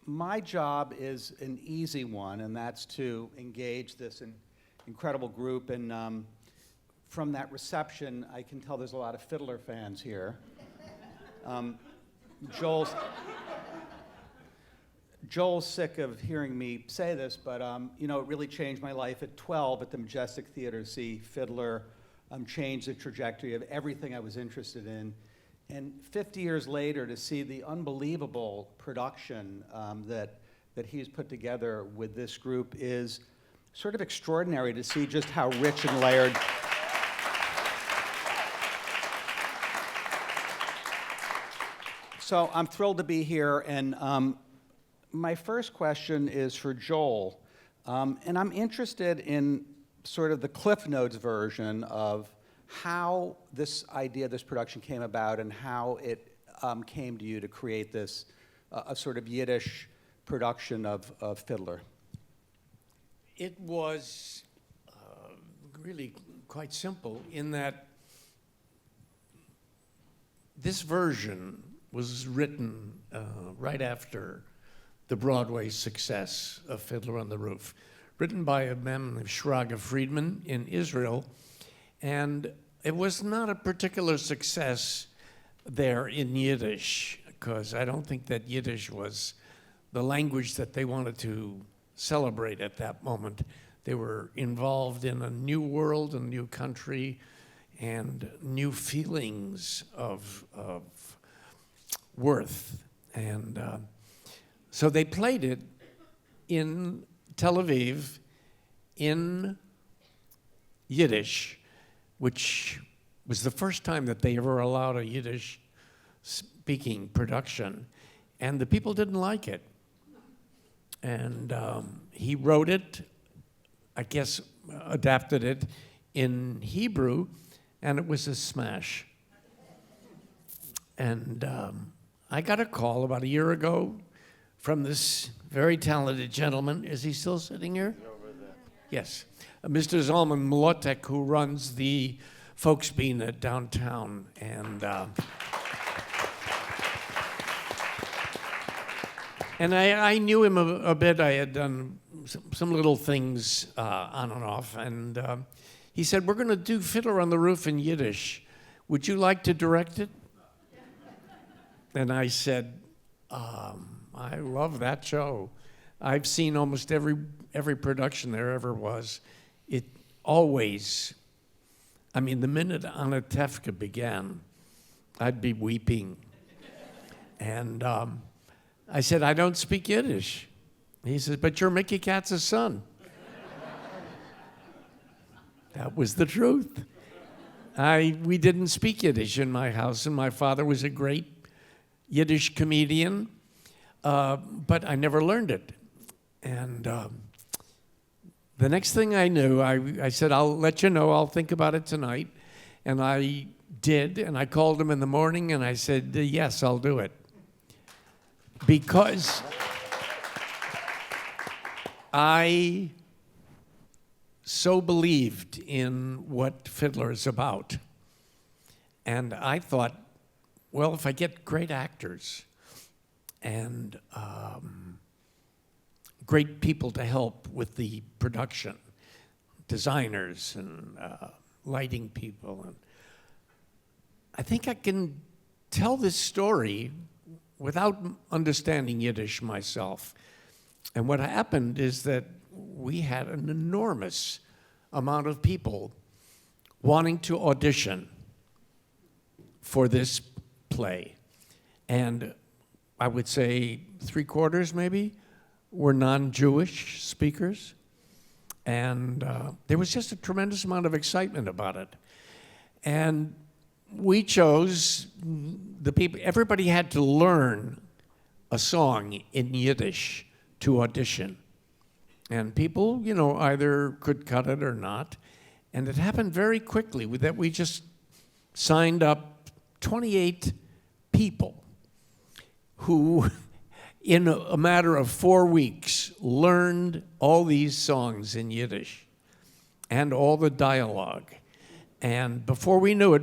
my job is an easy one, and that's to engage this incredible group. And from that reception, I can tell there's a lot of Fiddler fans here. Joel's sick of hearing me say this, but you know, it really changed my life at 12 at the Majestic Theater to see Fiddler change the trajectory of everything I was interested in. And 50 years later, to see the unbelievable production that he's put together with this group is sort of extraordinary, to see just how rich and layered. So I'm thrilled to be here, and my first question is for Joel, and I'm interested in sort of the Cliff Notes version of how this idea, this production came about, and how it came to you to create this a sort of Yiddish production of Fiddler. It was really quite simple in that this version was written right after the Broadway success of Fiddler on the Roof, written by a man named Shraga Friedman in Israel. And it was not a particular success there in Yiddish, because I don't think that Yiddish was the language that they wanted to celebrate at that moment. They were involved in a new world, a new country, and new feelings of worth. And so they played it in Tel Aviv in Yiddish, which was the first time that they ever allowed a Yiddish-speaking production, and the people didn't like it. And he wrote it, I guess adapted it in Hebrew, and it was a smash. And I got a call about a year ago from this very talented gentleman. Is he still sitting here? Over there. Yes. Mr. Zalman Mlotek, who runs the Folksbiene downtown. And I knew him a bit. I had done some little things on and off. And he said, we're going to do Fiddler on the Roof in Yiddish. Would you like to direct it? And I said, I love that show. I've seen almost every production there ever was. It always, I mean, the minute NYTF began, I'd be weeping. And I said, I don't speak Yiddish. He says, but you're Mickey Katz's son. That was the truth. We didn't speak Yiddish in my house, and my father was a great Yiddish comedian, but I never learned it. And the next thing I knew, I said, I'll let you know, I'll think about it tonight. And I did, and I called him in the morning, and I said, yes, I'll do it. Because I so believed in what Fiddler is about. And I thought, well, if I get great actors and great people to help with the production, designers and lighting people, and I think I can tell this story without understanding Yiddish myself. And what happened is that we had an enormous amount of people wanting to audition for this play. And I would say 3/4 maybe were non-Jewish speakers. And there was just a tremendous amount of excitement about it. And we chose the people, everybody had to learn a song in Yiddish to audition. And people, you know, either could cut it or not. And it happened very quickly that we just signed up 28 people who, in a matter of 4 weeks, learned all these songs in Yiddish and all the dialogue. And before we knew it,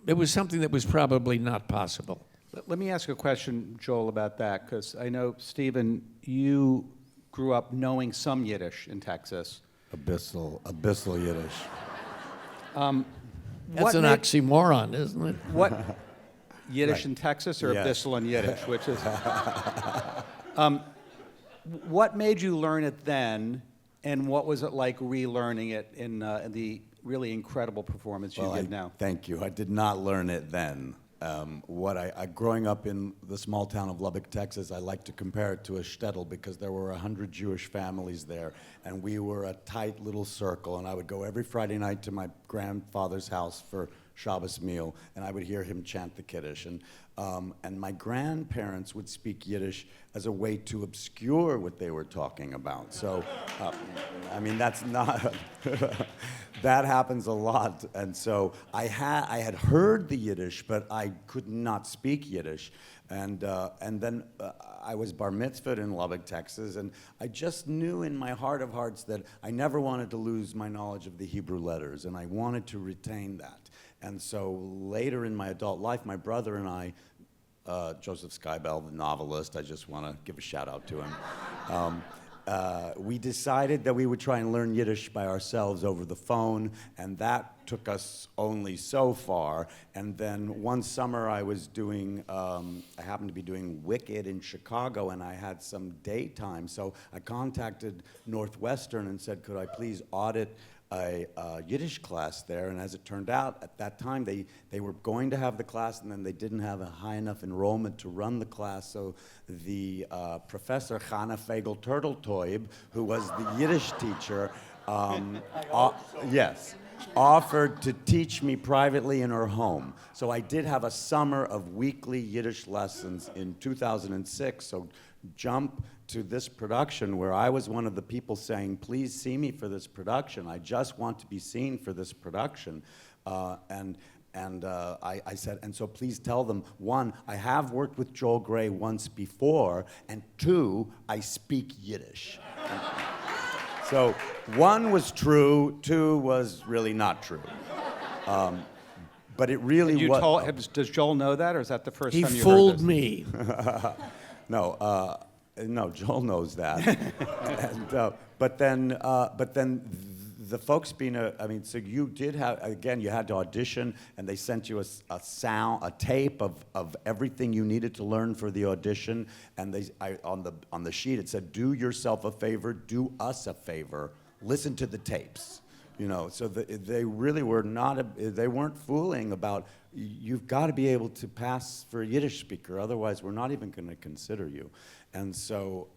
it was something that was probably not possible. Let me ask a question, Joel, about that, because I know, Steven, you grew up knowing some Yiddish in Texas. Abyssal Yiddish. That's an oxymoron, isn't it? What, Yiddish Right. in Texas or Yes. Abyssal in Yiddish, which is... What made you learn it then, and what was it like relearning it in the really incredible performance you give now? Thank you. I did not learn it then. Growing up in the small town of Lubbock, Texas, I like to compare it to a shtetl because there were 100 Jewish families there, and we were a tight little circle, and I would go every Friday night to my grandfather's house for Shabbos meal, and I would hear him chant the Kiddush. And my grandparents would speak Yiddish as a way to obscure what they were talking about. So, I mean, that's not, that happens a lot. And so I had heard the Yiddish, but I could not speak Yiddish. And then I was bar mitzvahed in Lubbock, Texas, and I just knew in my heart of hearts that I never wanted to lose my knowledge of the Hebrew letters, and I wanted to retain that. And so later in my adult life, my brother and I, Joseph Skybell, the novelist, I just want to give a shout out to him. We decided that we would try and learn Yiddish by ourselves over the phone, and that took us only so far. And then one summer I was doing, I happened to be doing Wicked in Chicago, and I had some daytime. So I contacted Northwestern and said, could I please audit a Yiddish class there, and as it turned out, at that time, they were going to have the class, and then they didn't have a high enough enrollment to run the class, so the professor, Chana Fagel Turtletoib, who was the Yiddish teacher, yes, offered to teach me privately in her home. So I did have a summer of weekly Yiddish lessons in 2006, so jump to this production where I was one of the people saying, please see me for this production. I just want to be seen for this production. I said, and so please tell them, one, I have worked with Joel Grey once before, and two, I speak Yiddish. So one was true, two was really not true. But it really was. Does Joel know that, or is that the first He time you fooled heard this? me. No, Joel knows that. But then the Folksbiene, I mean, so you did have, again, you had to audition, and they sent you a tape of everything you needed to learn for the audition, and on the sheet it said, do yourself a favor, do us a favor, listen to the tapes. You know, so they really were they weren't fooling about, you've got to be able to pass for a Yiddish speaker, otherwise we're not even going to consider you. And so,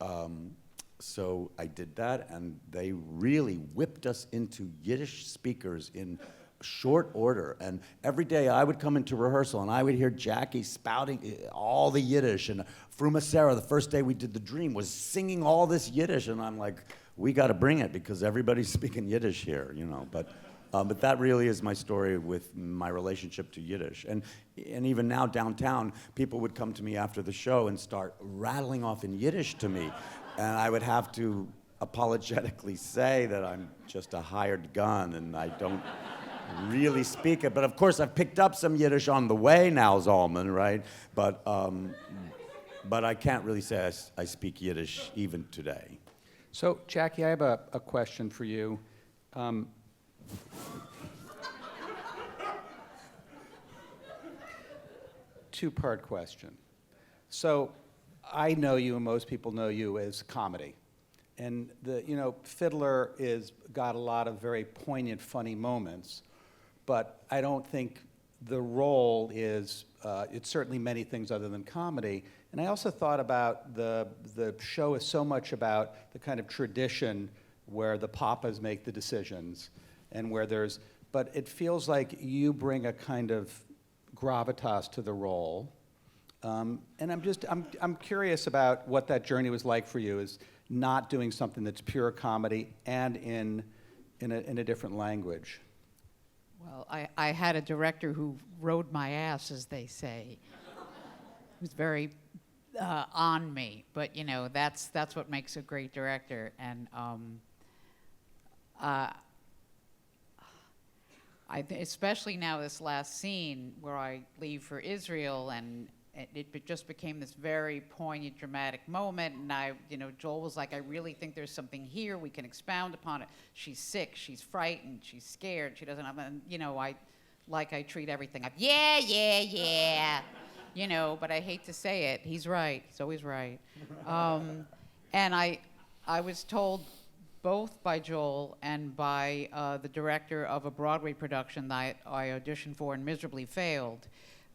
so I did that, and they really whipped us into Yiddish speakers in short order. And every day I would come into rehearsal, and I would hear Jackie spouting all the Yiddish, and Fruma Sarah, the first day we did The Dream, was singing all this Yiddish, and I'm like, we got to bring it because everybody's speaking Yiddish here, you know. But that really is my story with my relationship to Yiddish. And even now downtown, people would come to me after the show and start rattling off in Yiddish to me. And I would have to apologetically say that I'm just a hired gun and I don't really speak it. But of course, I've picked up some Yiddish on the way now, Zalman, right? But I can't really say I speak Yiddish even today. So, Jackie, I have a question for you. Two-part question. So, I know you, and most people know you as comedy. And Fiddler got a lot of very poignant, funny moments, but I don't think the role is, it's certainly many things other than comedy. And I also thought about the show is so much about the kind of tradition where the papas make the decisions and where but it feels like you bring a kind of gravitas to the role. And I'm curious about what that journey was like for you, is not doing something that's pure comedy and in a different language. Well, I had a director who rode my ass, as they say. He was very on me, but that's what makes a great director. And especially now this last scene where I leave for Israel, and it just became this very poignant, dramatic moment. And Joel was like, I really think there's something here. We can expound upon it. She's sick. She's frightened. She's scared. She doesn't have, and, I treat everything up. Yeah. But I hate to say it. He's right. He's always right. And I was told both by Joel and by the director of a Broadway production that I auditioned for and miserably failed,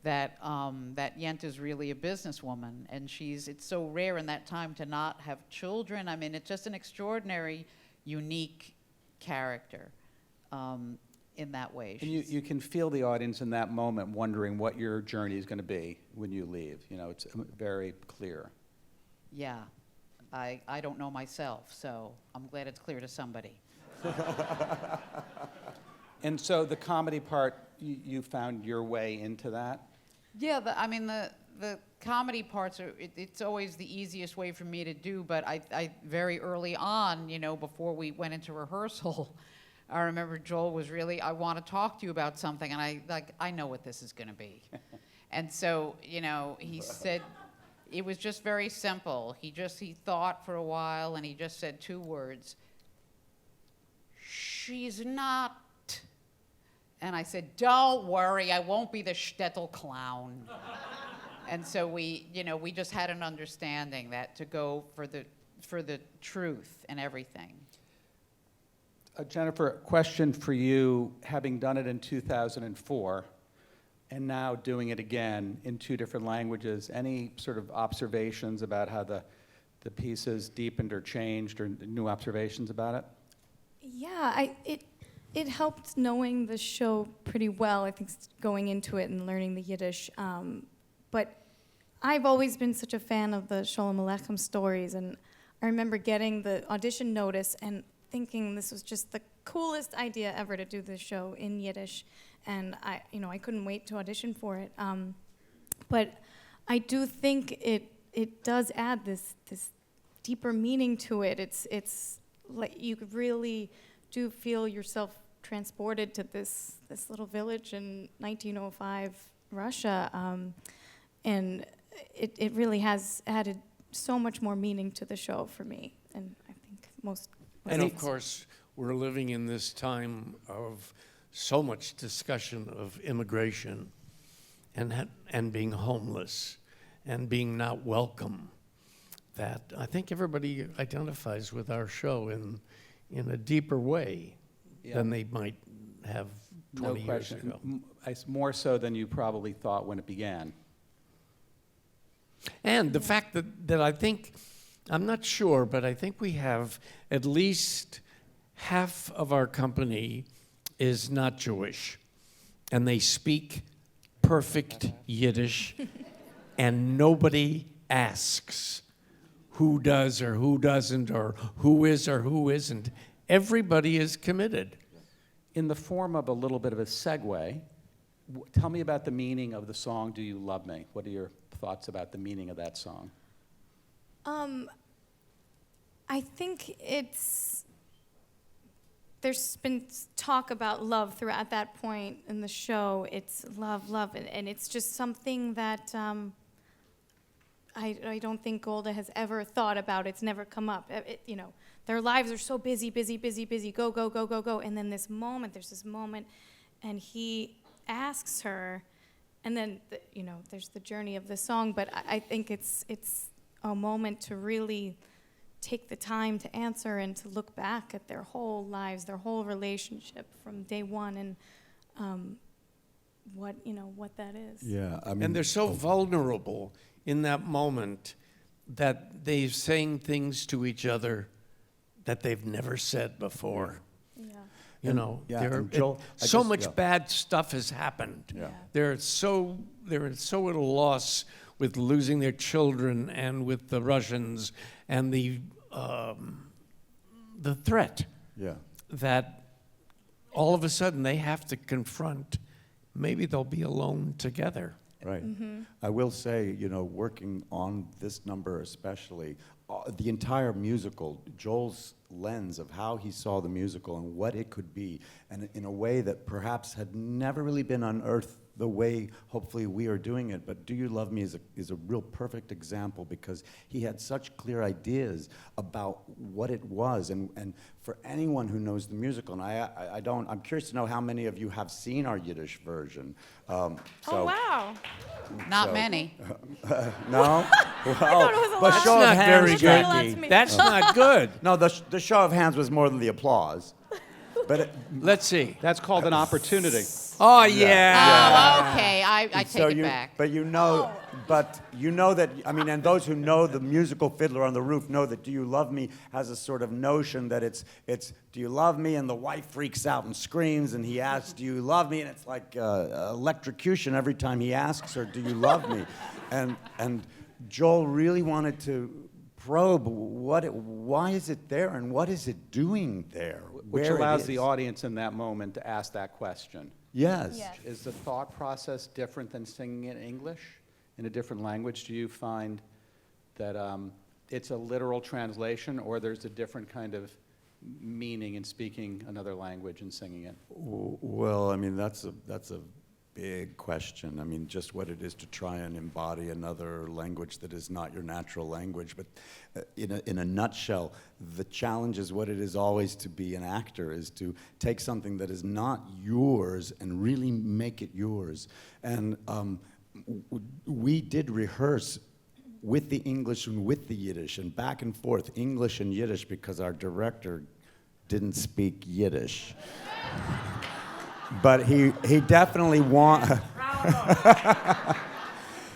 that Yente's really a businesswoman, and it's so rare in that time to not have children. I mean, it's just an extraordinary, unique character in that way. And you can feel the audience in that moment wondering what your journey is going to be when you leave. It's very clear. Yeah, I don't know myself, so I'm glad it's clear to somebody. And so the comedy part, you found your way into that? Yeah, the comedy parts it's always the easiest way for me to do, but I very early on, before we went into rehearsal, I remember Joel was really, I want to talk to you about something, and I know what this is going to be. And so, he said, it was just very simple. He thought for a while, and he just said 2 words, she's not. And I said, don't worry, I won't be the shtetl clown. And so we just had an understanding that to go for the truth and everything. Jennifer, a question for you, having done it in 2004 and now doing it again in 2 different languages, any sort of observations about how the pieces deepened or changed, or new observations about it? Yeah, it helped knowing the show pretty well, I think, going into it and learning the Yiddish. But I've always been such a fan of the Sholem Aleichem stories, and I remember getting the audition notice and thinking this was just the coolest idea ever to do this show in Yiddish, and I couldn't wait to audition for it. But I do think it does add this deeper meaning to it. It's like you really do feel yourself transported to this little village in 1905 Russia, and it really has added so much more meaning to the show for me, and I think most. And of course, we're living in this time of so much discussion of immigration and being homeless and being not welcome, that I think everybody identifies with our show in a deeper way than they might have 20 years ago. More so than you probably thought when it began. And the fact that I think, I'm not sure, but I think we have at least half of our company is not Jewish, and they speak perfect Yiddish, and nobody asks who does or who doesn't, or who is or who isn't. Everybody is committed. In the form of a little bit of a segue, tell me about the meaning of the song, Do You Love Me? What are your thoughts about the meaning of that song? I think there's been talk about love throughout that point in the show. It's love, and it's just something that I don't think Golda has ever thought about. It's never come up. Their lives are so busy, go, and then there's this moment, and he asks her, and then there's the journey of the song. But I think it's a moment to really take the time to answer and to look back at their whole lives, their whole relationship from day one, and what that is. Yeah, I mean, And they're so vulnerable in that moment that they're saying things to each other that they've never said before. Yeah. Yeah, and Joel, so much bad stuff has happened. Yeah. They're so at a loss with losing their children and with the Russians and the threat Yeah. that all of a sudden they have to confront. Maybe they'll be alone together. Right. Mm-hmm. I will say, working on this number especially, the entire musical, Joel's lens of how he saw the musical and what it could be, and in a way that perhaps had never really been unearthed the way hopefully we are doing it. But Do You Love Me is a real perfect example because he had such clear ideas about what it was. And for anyone who knows the musical, and I don't, I'm curious to know how many of you have seen our Yiddish version. Oh, wow. Not So- many. No? Well, thought it was a but lot. show of That's not hands, very Jackie. good. Lets me- That's not good. No, the show of hands was more than the applause. But Let's see. That's called an opportunity. Oh, yeah. Oh, okay. I take so it you, back. But you know that, I mean, and those who know the musical Fiddler on the Roof know that Do You Love Me has a sort of notion that it's do you love me? And the wife freaks out and screams, and he asks, do you love me? And it's like electrocution every time he asks her, do you love me? And Joel really wanted to probe why is it there and what is it doing there? Which where it allows is. the audience in that moment to ask that question. Yes. Yes. Is the thought process different than singing in English, in a different language? Do you find that it's a literal translation, or there's a different kind of meaning in speaking another language and singing it? Well, I mean, that's a big question. I mean, just what it is to try and embody another language that is not your natural language. But in a nutshell, the challenge is what it is always to be an actor, is to take something that is not yours and really make it yours. And we did rehearse with the English and with the Yiddish, and back and forth, English and Yiddish, because our director didn't speak Yiddish. But he definitely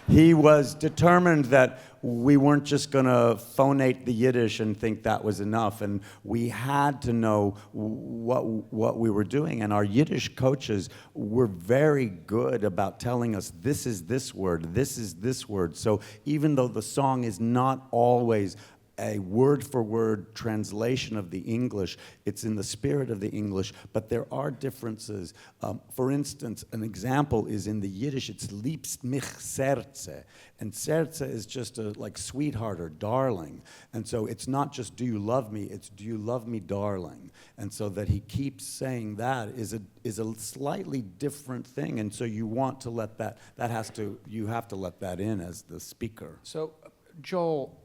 he was determined that we weren't just going to phonate the Yiddish and think that was enough, and we had to know what we were doing. And our Yiddish coaches were very good about telling us, this is this word, this is this word. So even though the song is not always a word-for-word translation of the English, it's in the spirit of the English, but there are differences. For instance, an example is in the Yiddish, it's liebst mich Serce, and Serce is just like sweetheart or darling, and so it's not just do you love me, it's do you love me, darling, and so that he keeps saying that is a slightly different thing, and so you want to let you have to let that in as the speaker. So, Joel,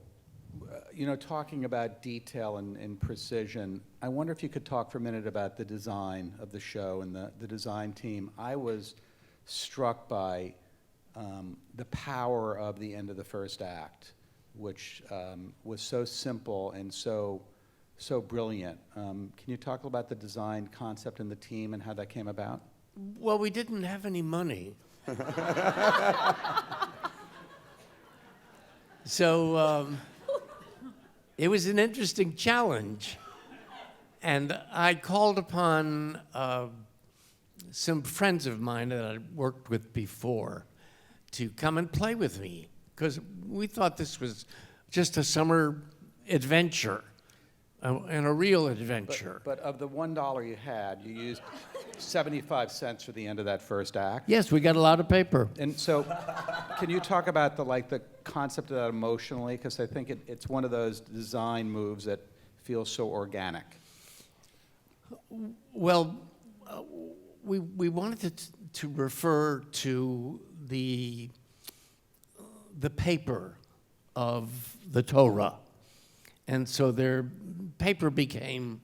talking about detail and precision, I wonder if you could talk for a minute about the design of the show and the design team. I was struck by the power of the end of the first act, which was so simple and so brilliant. Can you talk about the design concept and the team and how that came about? Well, we didn't have any money. So it was an interesting challenge. And I called upon some friends of mine that I'd worked with before to come and play with me, because we thought this was just a summer adventure, and a real adventure. But of the $1 you had, you used 75 cents for the end of that first act. Yes, we got a lot of paper. And so, can you talk about the concept of that emotionally? Because I think it's one of those design moves that feels so organic. Well, we wanted to refer to the paper of the Torah, and so their paper became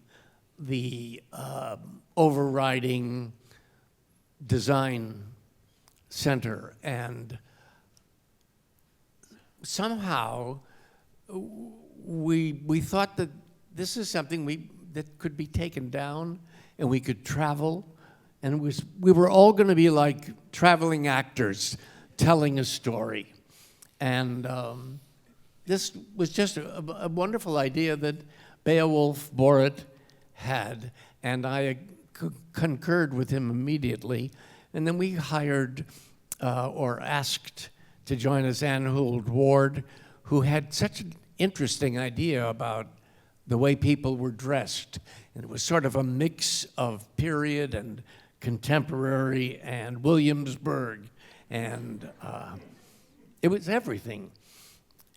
the overriding design center, and somehow we thought that this is something that could be taken down, and we could travel, and we were all going to be like traveling actors telling a story. And this was just a wonderful idea that Beowulf Borat had, and I concurred with him immediately. And then we hired or asked to join us Ann Hould Ward, who had such an interesting idea about the way people were dressed. And it was sort of a mix of period and contemporary and Williamsburg, and it was everything.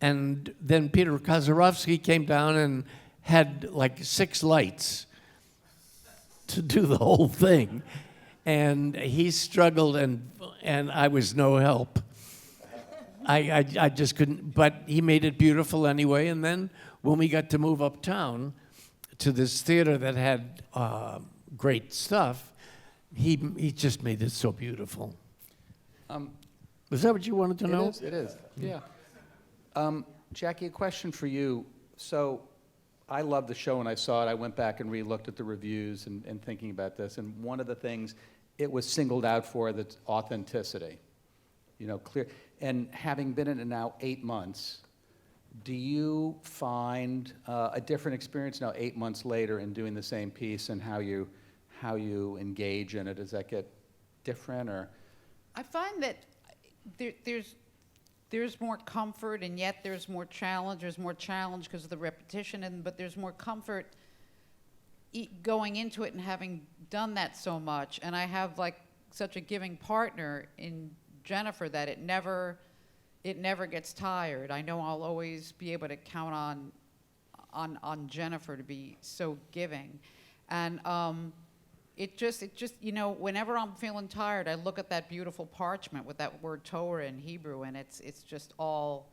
And then Peter Kazarovsky came down and had like 6 lights to do the whole thing. and he struggled, and I was no help. I just couldn't, but he made it beautiful anyway. And then when we got to move uptown to this theater that had great stuff, he just made it so beautiful. Was that what you wanted to know? It is, yeah. Jackie, a question for you. So I loved the show when I saw it. I went back and re-looked at the reviews and thinking about this, and one of the things it was singled out for, that's authenticity. Clear. And having been in it now 8 months, do you find a different experience now 8 months later in doing the same piece, and how you engage in it? Does that get different, or? I find that there's more comfort, and yet there's more challenge. There's more challenge because of the repetition, but there's more comfort going into it and having done that so much. And I have like such a giving partner in Jennifer that it never gets tired. I know I'll always be able to count on Jennifer to be so giving, and it just whenever I'm feeling tired, I look at that beautiful parchment with that word Torah in Hebrew, and it's just all,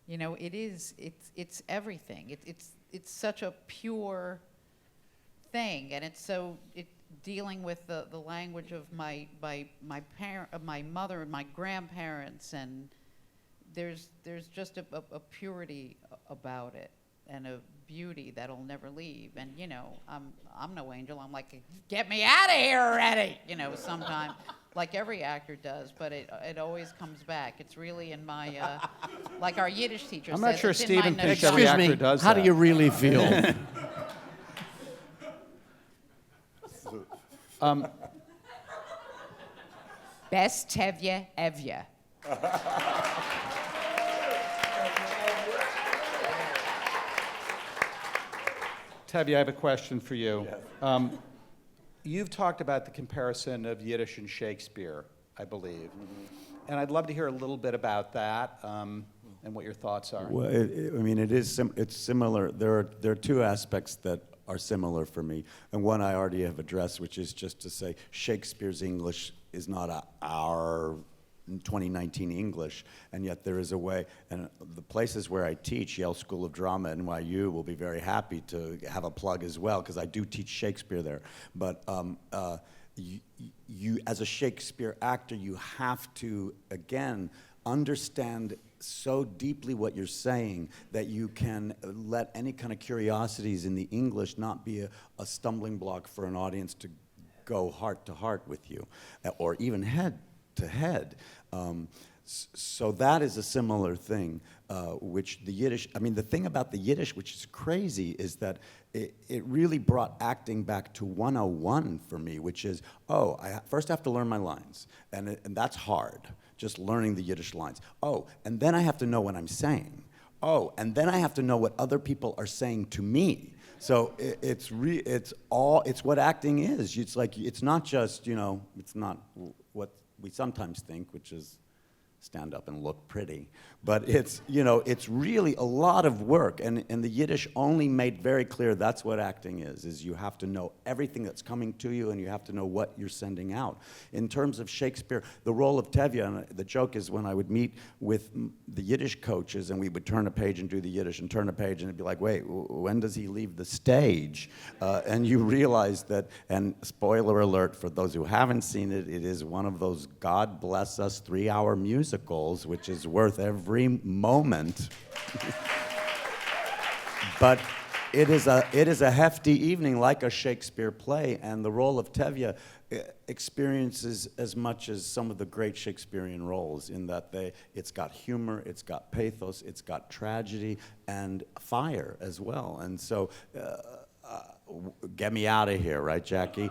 it's everything. It's such a pure thing, and it's so dealing with the language of my mother and my grandparents, and there's just a purity about it and a beauty that'll never leave. And I'm no angel. I'm like, get me out of here already, sometimes, like every actor does, but it always comes back. It's really in my like our Yiddish teacher I'm says, not sure it's in my Steven notes. thinks every Excuse me, actor does how that. do you really feel? Best Tevye Evye. Tevye, I have a question for you. Yes. You've talked about the comparison of Yiddish and Shakespeare, I believe. Mm-hmm. And I'd love to hear a little bit about that and what your thoughts are. Well, it's similar. There are two aspects that are similar for me. And one I already have addressed, which is just to say Shakespeare's English is not our 2019 English, and yet there is a way, and the places where I teach, Yale School of Drama, NYU, will be very happy to have a plug as well, because I do teach Shakespeare there. But you, as a Shakespeare actor, you have to, again, understand so deeply what you're saying that you can let any kind of curiosities in the English not be a stumbling block for an audience to go heart to heart with you, or even head to head. So that is a similar thing, which the Yiddish, the thing about the Yiddish, which is crazy, is that it really brought acting back to 101 for me, which is, I first have to learn my lines, and that's hard, just learning the Yiddish lines. And then I have to know what I'm saying. And then I have to know what other people are saying to me. So it's what acting is. It's like, it's not just, it's not what we sometimes think, which is stand up and look pretty. But it's, it's really a lot of work. And the Yiddish only made very clear that's what acting is you have to know everything that's coming to you, and you have to know what you're sending out. In terms of Shakespeare, the role of Tevye, and the joke is when I would meet with the Yiddish coaches, and we would turn a page and do the Yiddish, and turn a page, and it'd be like, wait, when does he leave the stage? And you realize that, and spoiler alert for those who haven't seen it, it is one of those God bless us 3-hour musicals, which is worth every moment. But it is a hefty evening, like a Shakespeare play, and the role of Tevye experiences as much as some of the great Shakespearean roles, in that it's got humor, it's got pathos, it's got tragedy, and fire as well. And so, get me out of here, right, Jackie?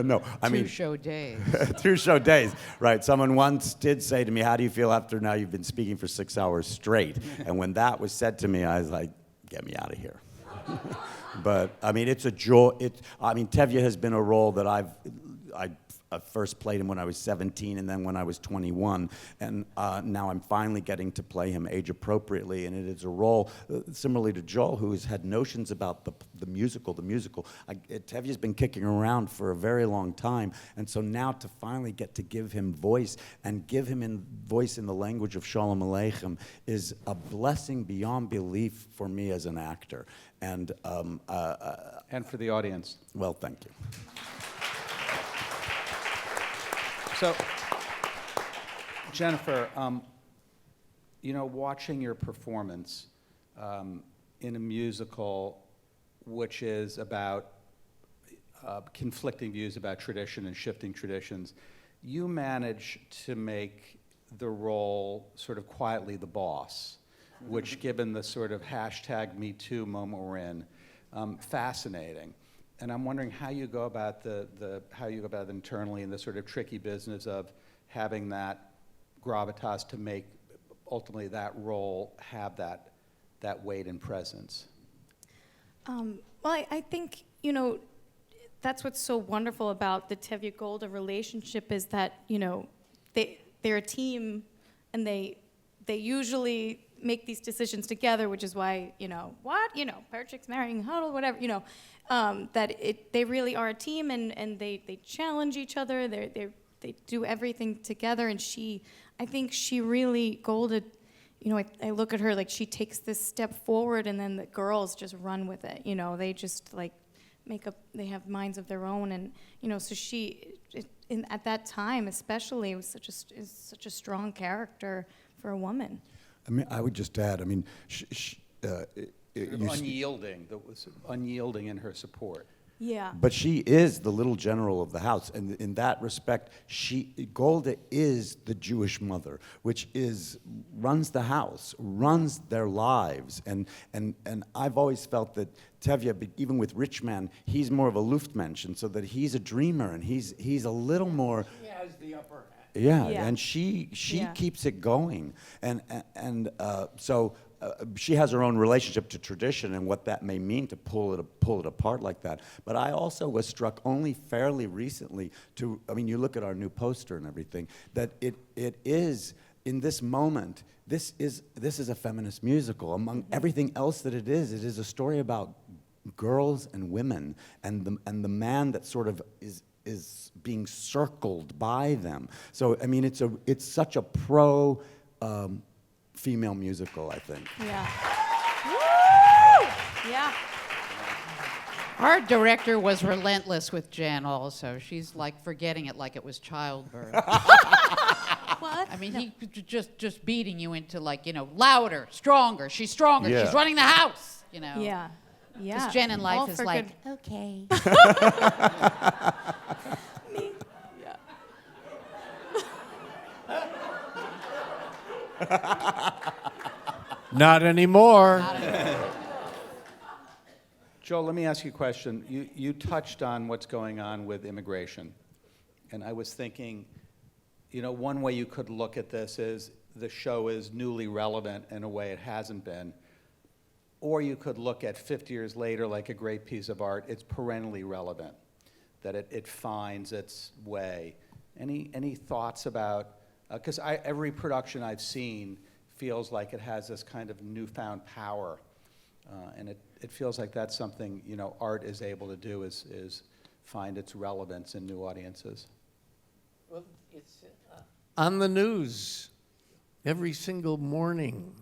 No, I mean... 2 show days. 2 show days, right. Someone once did say to me, how do you feel after now you've been speaking for 6 hours straight? And when that was said to me, I was like, get me out of here. But, it's a joy. Tevye has been a role that I first played him when I was 17 and then when I was 21. And now I'm finally getting to play him age appropriately. And it is a role, similarly to Joel, who has had notions about the musical. Tevye's been kicking around for a very long time. And so now to finally get to give him voice and give him voice in the language of Shalom Aleichem is a blessing beyond belief for me as an actor. And for the audience. well, thank you. So, Jennifer, watching your performance in a musical, which is about conflicting views about tradition and shifting traditions, you manage to make the role sort of quietly the boss, which, given the sort of #MeToo moment we're in, fascinating. And I'm wondering how you go about how you go about it internally in the sort of tricky business of having that gravitas to make ultimately that role have that weight and presence. Well, I think, that's what's so wonderful about the Tevye Golda relationship is that, they're a team and they usually make these decisions together, which is why, Perchik's marrying Huddle, whatever, they really are a team and they challenge each other. They do everything together. And I think she really, Golda, I look at her like she takes this step forward and then the girls just run with it. They just like they have minds of their own. And, so at that time especially, it was such a strong character for a woman. I mean, I would just add, Unyielding, that was unyielding in her support. Yeah. but she is the little general of the house, and in that respect, Golda is the Jewish mother, which runs the house, runs their lives, and I've always felt that Tevye, even with Rich Man, he's more of a Luftmensch, so that he's a dreamer, and he's a little more. She has the upper hand. Yeah, Yeah. and she Yeah. keeps it going, so she has her own relationship to tradition and what that may mean to pull it apart like that. But I also was struck only fairly recently you look at our new poster and everything, that it is in this moment. This is a feminist musical. Among everything else that it is a story about girls and women and the man that sort of is being circled by them. So it's such a pro female musical, I think. Yeah. Woo! Yeah. Our director was relentless with Jen also. She's like forgetting it like it was childbirth. What? I mean, he just beating you into louder, stronger. She's stronger. Yeah. She's running the house, Yeah. Yeah. Because Jen in All life is for like, good. okay. Me. Yeah. Not anymore. Joel, let me ask you a question. You touched on what's going on with immigration. And I was thinking, one way you could look at this is the show is newly relevant in a way it hasn't been. Or you could look at 50 years later like a great piece of art. It's perennially relevant, that it finds its way. Any thoughts about, because every production I've seen feels like it has this kind of newfound power. And it feels like that's something, art is able to do is find its relevance in new audiences. Well, it's on the news every single morning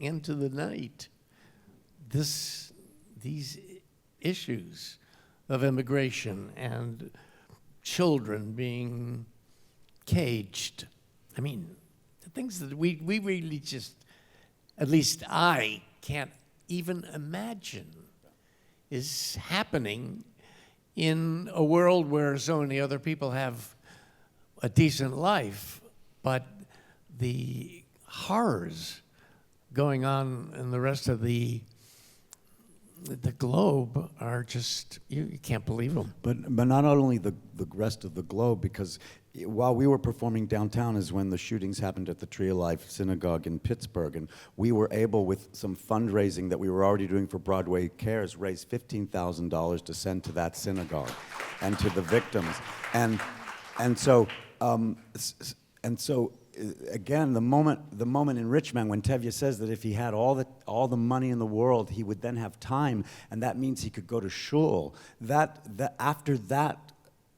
into the night. These issues of immigration and children being caged. I mean, the things that we really just, at least I can't even imagine is happening in a world where so many other people have a decent life, but the horrors going on in the rest of the globe are just, you can't believe them. But not only the rest of the globe, because while we were performing downtown is when the shootings happened at the Tree of Life Synagogue in Pittsburgh, and we were able, with some fundraising that we were already doing for Broadway Cares, raise $15,000 to send to that synagogue and to the victims. And so again, the moment in Richmond when Tevye says that if he had all the money in the world, he would then have time, and that means he could go to shul. That after that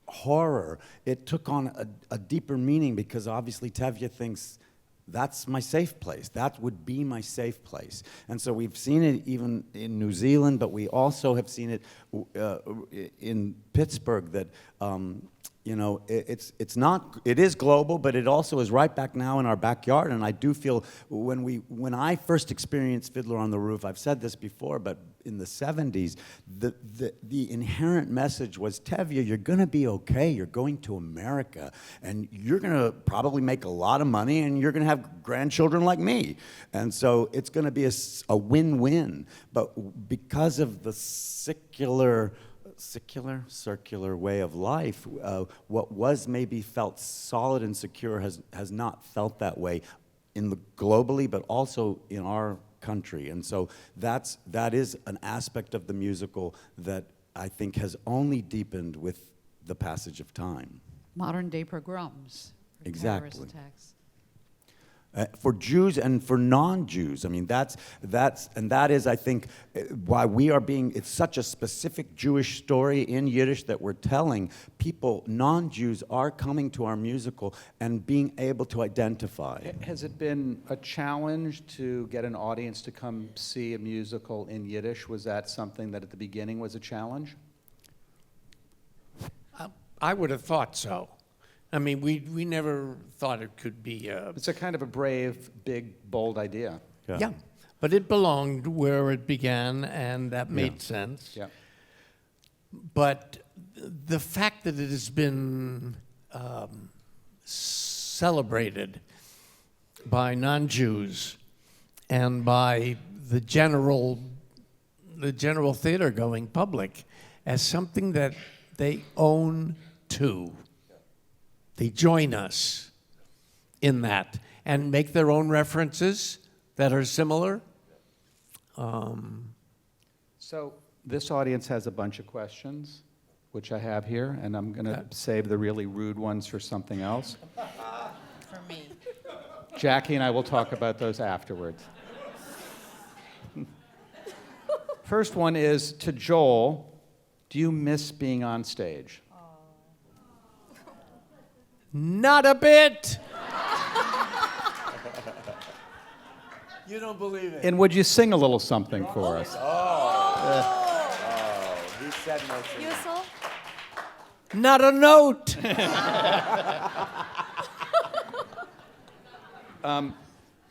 horror, it took on a deeper meaning, because obviously Tevye thinks that's my safe place. That would be my safe place. And so we've seen it even in New Zealand, but we also have seen it in Pittsburgh, that it is global, but it also is right back now in our backyard. And I do feel when I first experienced Fiddler on the Roof, I've said this before, but in the 70s, the inherent message was, Tevye, you're gonna be okay, you're going to America, and you're gonna probably make a lot of money, and you're gonna have grandchildren like me. And so it's gonna be a win-win. But because of the circular way of life, what was maybe felt solid and secure has not felt that way globally, but also in our country. And so that is an aspect of the musical that I think has only deepened with the passage of time. Modern day pogroms. Exactly. Terrorist attacks. For Jews and for non-Jews. I mean, that is, I think, why it's such a specific Jewish story in Yiddish that we're telling. People, non-Jews, are coming to our musical and being able to identify. Has it been a challenge to get an audience to come see a musical in Yiddish? Was that something that at the beginning was a challenge? I would have thought so. I mean, we never thought it could be. It's a kind of a brave, big, bold idea. Yeah, but it belonged where it began, and that made sense. Yeah. But the fact that it has been celebrated by non-Jews and by the general theater-going public as something that they own too. They join us in that and make their own references that are similar. So this audience has a bunch of questions, which I have here, and I'm going to save the really rude ones for something else. For me. Jackie and I will talk about those afterwards. First one is to Joel. Do you miss being on stage? Not a bit. You don't believe it. And would you sing a little something for us? He said no. Yusel? Not a note.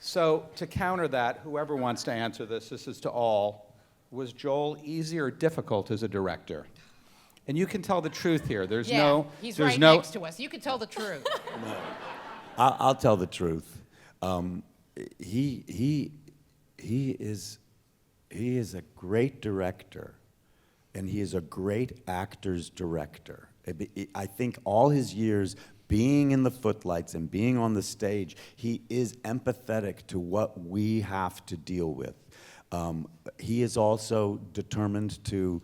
So to counter that, whoever wants to answer this is to all. Was Joel easy or difficult as a director? And you can tell the truth here. He's right next to us. You can tell the truth. I'll tell the truth. He is a great director, and he is a great actor's director. I think all his years being in the footlights and being on the stage, he is empathetic to what we have to deal with. He is also determined to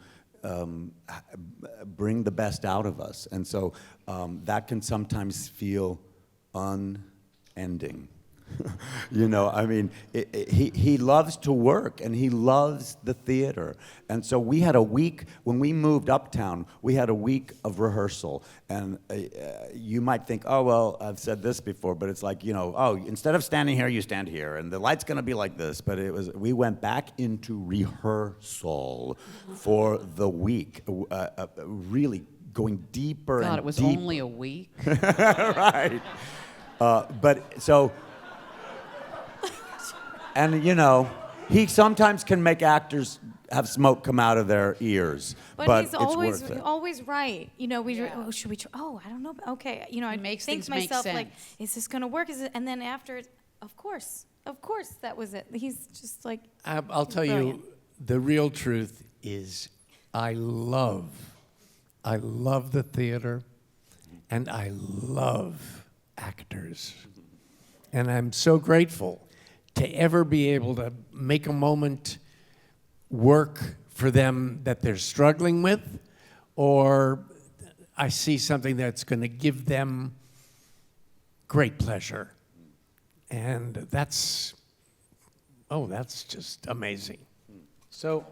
bring the best out of us. And so that can sometimes feel unending. I mean, he loves to work, and he loves the theater. And so we had a week, when we moved uptown, we had a week of rehearsal. And you might think, oh, well, I've said this before, but it's like, instead of standing here, you stand here, and the light's gonna be like this. But we went back into rehearsal for the week, really going deeper and God, it was deeper. only a week. Right. And he sometimes can make actors have smoke come out of their ears, but he's it's worth it. always right. Should we try? Oh, I don't know. Okay, I makes think things to make myself like, sense. is this gonna work? And then after, of course, that was it. He's just like. I'll tell brilliant. you, the real truth is I love the theater, and I love actors. And I'm so grateful to ever be able to make a moment work for them that they're struggling with, or I see something that's going to give them great pleasure. And that's just amazing. So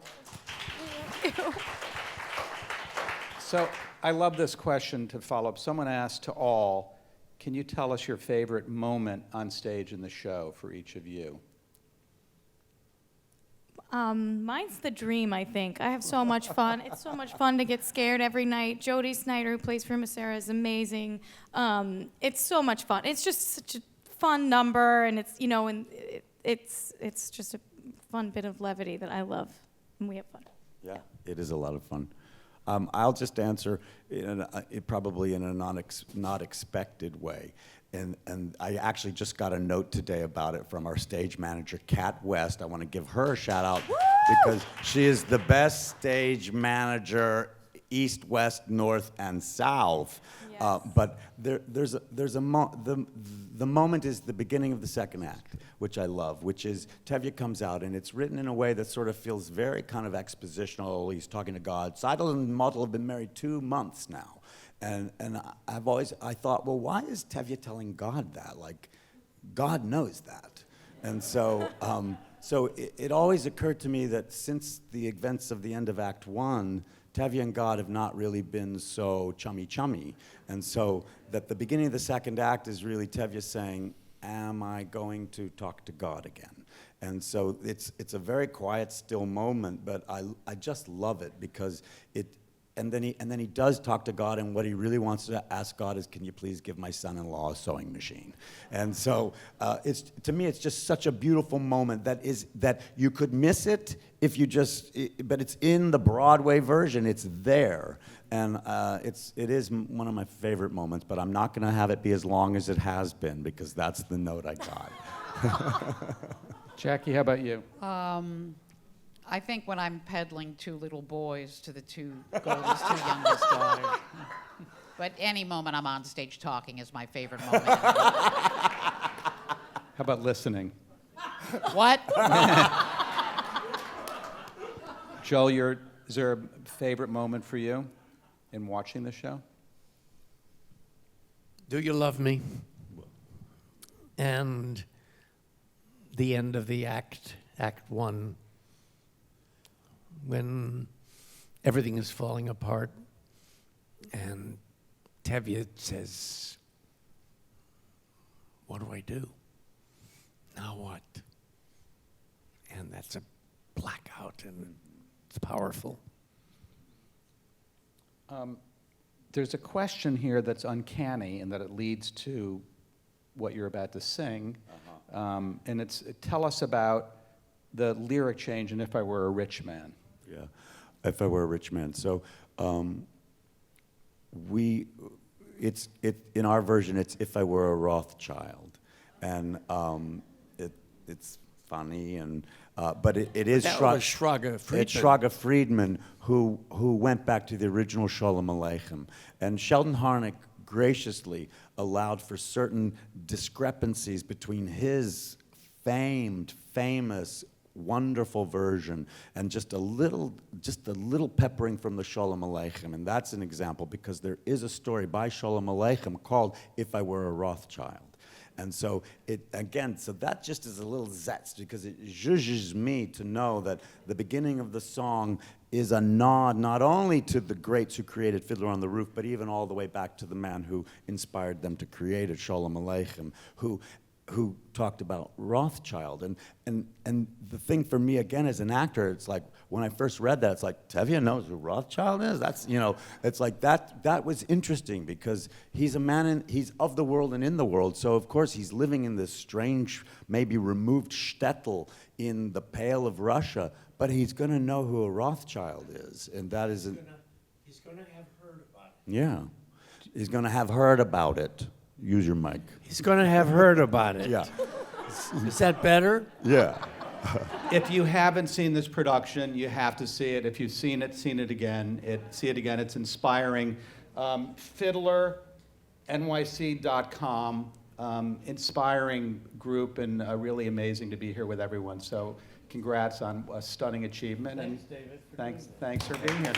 I love this question to follow up. Someone asked to all, can you tell us your favorite moment on stage in the show for each of you? Mine's the dream, I think. I have so much fun. It's so much fun to get scared every night. Jodie Snyder, who plays Fruma Sarah, is amazing. It's so much fun. It's just such a fun number, and it's, you know, and it's just a fun bit of levity that I love, and we have fun. Yeah, it is a lot of fun. I'll just answer probably in a not expected way. And I actually just got a note today about it from our stage manager, Kat West. I want to give her a shout out because she is the best stage manager, East, West, North, and South. Yes. But the moment is the beginning of the second act, which I love, which is Tevye comes out, and it's written in a way that sort of feels very kind of expositional. He's talking to God. Seidel and Motel have been married 2 months now. And I thought, well, why is Tevye telling God that? Like, God knows that. And so, it always occurred to me that since the events of the end of Act 1, Tevye and God have not really been so chummy. And so that the beginning of the second act is really Tevye saying, am I going to talk to God again? And so it's a very quiet, still moment, but I just love it because and then he does talk to God, and what he really wants to ask God is, can you please give my son-in-law a sewing machine? And so to me, it's just such a beautiful moment that you could miss it if you but it's in the Broadway version, it's there. And it is one of my favorite moments, but I'm not gonna have it be as long as it has been because that's the note I got. Jackie, how about you? I think when I'm peddling 2 little boys to the Golda's 2 youngest daughters. But any moment I'm on stage talking is my favorite moment. How about listening? What? Joel, is there a favorite moment for you in watching the show? Do You Love Me? And the end of the Act 1, when everything is falling apart and Tevye says, what do I do? Now what? And that's a blackout, and it's powerful. There's a question here that's uncanny in that it leads to what you're about to sing. And it's, tell us about the lyric change in If I Were a Rich Man. Yeah, If I Were a Rich Man. So in our version, it's If I Were a Rothschild. And it's funny, and but it is That was Shraga Friedman. It's Shraga Friedman who went back to the original Sholem Aleichem. And Sheldon Harnick graciously allowed for certain discrepancies between his famous, wonderful version and just a little peppering from the Sholem Aleichem. And that's an example because there is a story by Sholem Aleichem called If I Were a Rothschild. And so so that just is a little zest because it zhuzhes me to know that the beginning of the song is a nod not only to the greats who created Fiddler on the Roof, but even all the way back to the man who inspired them to create it, Sholem Aleichem, who talked about Rothschild. And the thing for me, again, as an actor, it's like, when I first read that, it's like, Tevye knows who Rothschild is? That's, it's like, that was interesting because he's a man, he's of the world and in the world, so of course he's living in this strange, maybe removed shtetl in the Pale of Russia, but he's gonna know who a Rothschild is, and that is... He's gonna have heard about it. Yeah, he's gonna have heard about it. Use your mic. He's gonna have heard about it. Yeah. Is that better? Yeah. If you haven't seen this production, you have to see it. If you've seen it again. See it again. It's inspiring. Fiddler nyc.com. Inspiring group and really amazing to be here with everyone. So congrats on a stunning achievement. Thanks, David, for Thanks for being here.